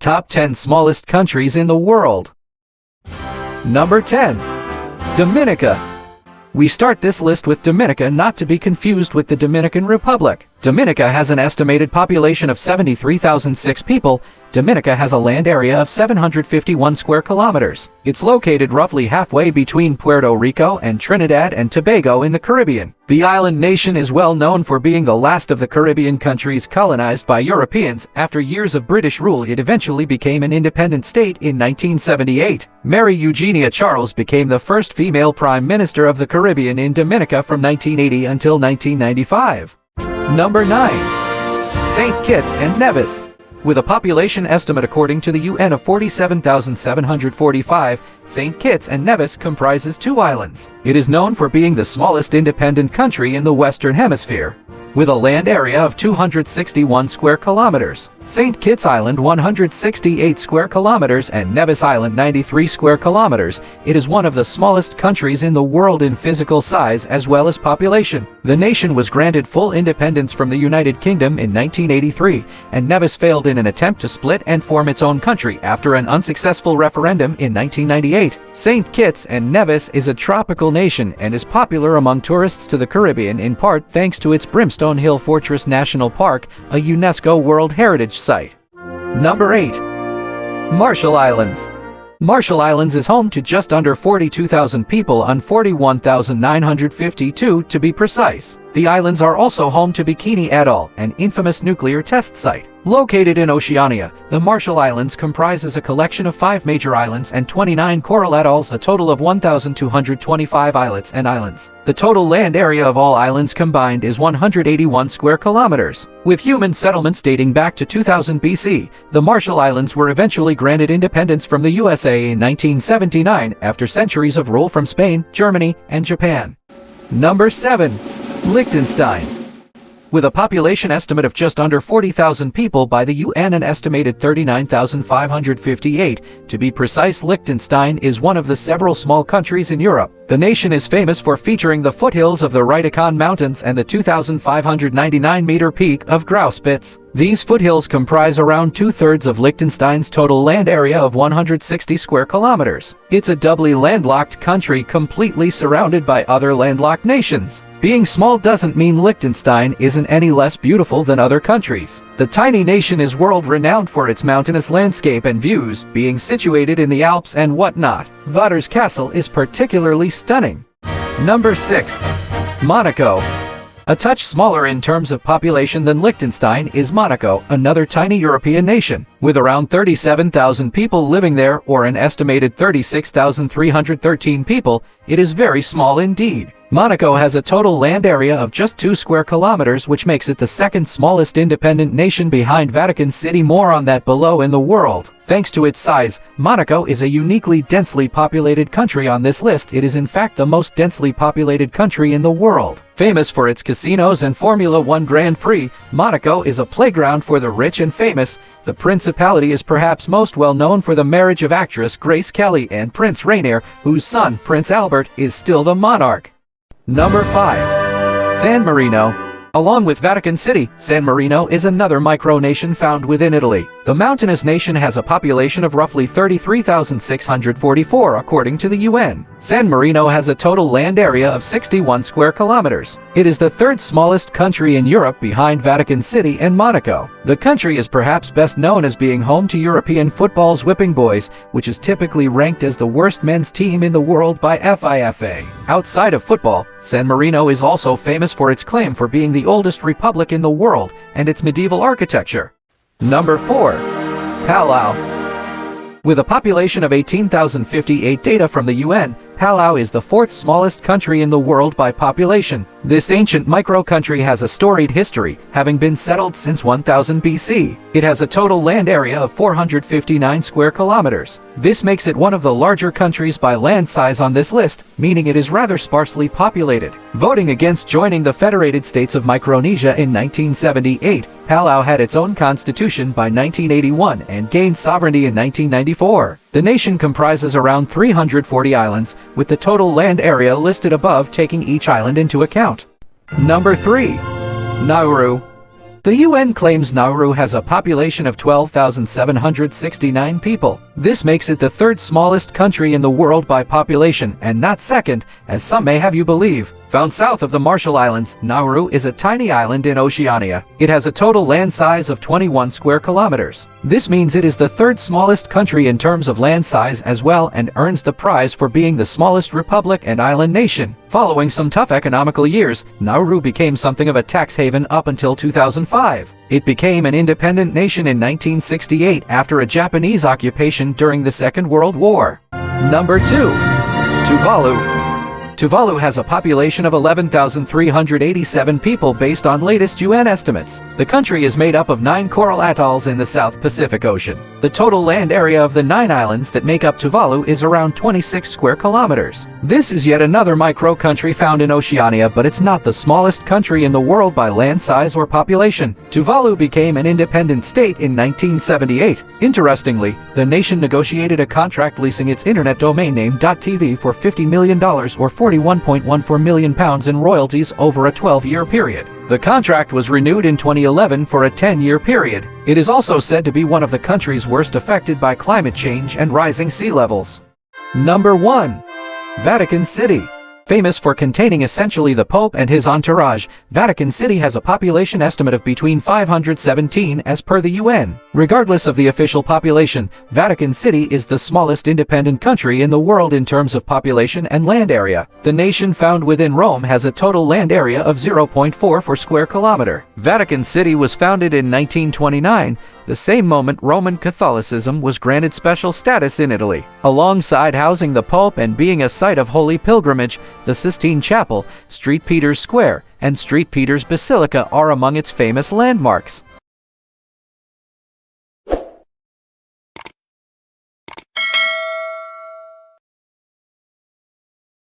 Top 10 smallest countries in the world. Number 10. Dominica. We start this list with Dominica, not to be confused with the Dominican Republic. Dominica has an estimated population of 73,006 people. Dominica has a land area of 751 square kilometers. It's located roughly halfway between Puerto Rico and Trinidad and Tobago in the Caribbean. The island nation is well known for being the last of the Caribbean countries colonized by Europeans. After years of British rule, it eventually became an independent state in 1978. Mary Eugenia Charles became the first female prime minister of the Caribbean in Dominica from 1980 until 1995. Number 9. St. Kitts and Nevis. With a population estimate according to the UN of 47,745, St. Kitts and Nevis comprises 2 islands. It is known for being the smallest independent country in the Western Hemisphere, with a land area of 261 square kilometers. St. Kitts Island 168 square kilometers and Nevis Island 93 square kilometers. It is one of the smallest countries in the world in physical size as well as population. The nation was granted full independence from the United Kingdom in 1983, and Nevis failed in an attempt to split and form its own country after an unsuccessful referendum in 1998. St. Kitts and Nevis is a tropical nation and is popular among tourists to the Caribbean in part thanks to its Brimstone Hill Fortress National Park, a UNESCO World Heritage Site. Number 8. Marshall Islands. Marshall Islands is home to just under 42,000 people on 41,952 to be precise. The islands are also home to Bikini Atoll, an infamous nuclear test site. Located in Oceania, the Marshall Islands comprises a collection of 5 major islands and 29 coral atolls, a total of 1,225 islets and islands. The total land area of all islands combined is 181 square kilometers. With human settlements dating back to 2000 BC, the Marshall Islands were eventually granted independence from the USA in 1979 after centuries of rule from Spain, Germany, and Japan. Number 7. Liechtenstein. With a population estimate of just under 40,000 people by the UN, an estimated 39,558 to be precise, Liechtenstein is one of the several small countries in Europe. The nation is famous for featuring the foothills of the Rütacon Mountains and the 2,599-meter peak of Grauspitz. These foothills comprise around 2/3 of Liechtenstein's total land area of 160 square kilometers. It's a doubly landlocked country completely surrounded by other landlocked nations. Being small doesn't mean Liechtenstein isn't any less beautiful than other countries. The tiny nation is world-renowned for its mountainous landscape and views, being situated in the Alps and whatnot. Vater's Castle is particularly stunning. Number 6. Monaco. A touch smaller in terms of population than Liechtenstein is Monaco, another tiny European nation. With around 37,000 people living there, or an estimated 36,313 people, it is very small indeed. Monaco has a total land area of just 2 square kilometers, which makes it the second smallest independent nation behind Vatican City. More on that below. In the world, thanks to its size, Monaco is a uniquely densely populated country on this list. It is in fact the most densely populated country in the world. Famous for its casinos and Formula One Grand Prix, Monaco is a playground for the rich and famous. The principality is perhaps most well known for the marriage of actress Grace Kelly and Prince Rainier, whose son, Prince Albert, is still the monarch. Number 5. San Marino. Along with Vatican City, San Marino is another micronation found within Italy. The mountainous nation has a population of roughly 33,644 according to the UN. San Marino has a total land area of 61 square kilometers. It is the 3rd smallest country in Europe behind Vatican City and Monaco. The country is perhaps best known as being home to European football's Whipping Boys, which is typically ranked as the worst men's team in the world by FIFA. Outside of football, San Marino is also famous for its claim for being the oldest republic in the world and its medieval architecture. Number 4. Palau. With a population of 18,058 data from the UN, Palau is the 4th smallest country in the world by population. This ancient micro-country has a storied history, having been settled since 1000 BC. It has a total land area of 459 square kilometers. This makes it one of the larger countries by land size on this list, meaning it is rather sparsely populated. Voting against joining the Federated States of Micronesia in 1978, Palau had its own constitution by 1981 and gained sovereignty in 1994. The nation comprises around 340 islands, with the total land area listed above taking each island into account. Number 3. Nauru. The UN claims Nauru has a population of 12,769 people. This makes it the third smallest country in the world by population, and not second, as some may have you believe. Found south of the Marshall Islands, Nauru is a tiny island in Oceania. It has a total land size of 21 square kilometers. This means it is the third smallest country in terms of land size as well, and earns the prize for being the smallest republic and island nation. Following some tough economical years, Nauru became something of a tax haven up until 2005. It became an independent nation in 1968 after a Japanese occupation during the Second World War. Number 2. Tuvalu. Tuvalu has a population of 11,387 people based on latest UN estimates. The country is made up of 9 coral atolls in the South Pacific Ocean. The total land area of the 9 islands that make up Tuvalu is around 26 square kilometers. This is yet another micro-country found in Oceania, but it's not the smallest country in the world by land size or population. Tuvalu became an independent state in 1978. Interestingly, the nation negotiated a contract leasing its internet domain name .tv for $50 million or £41.14 million in royalties over a 12-year period. The contract was renewed in 2011 for a 10-year period. It is also said to be one of the countries worst affected by climate change and rising sea levels. Number 1. Vatican City. Famous for containing essentially the Pope and his entourage, Vatican City has a population estimate of between 517 as per the UN. Regardless of the official population, Vatican City is the smallest independent country in the world in terms of population and land area. The nation found within Rome has a total land area of 0.44 square kilometer. Vatican City was founded in 1929, the same moment Roman Catholicism was granted special status in Italy. Alongside housing the Pope and being a site of holy pilgrimage, the Sistine Chapel, St. Peter's Square, and St. Peter's Basilica are among its famous landmarks.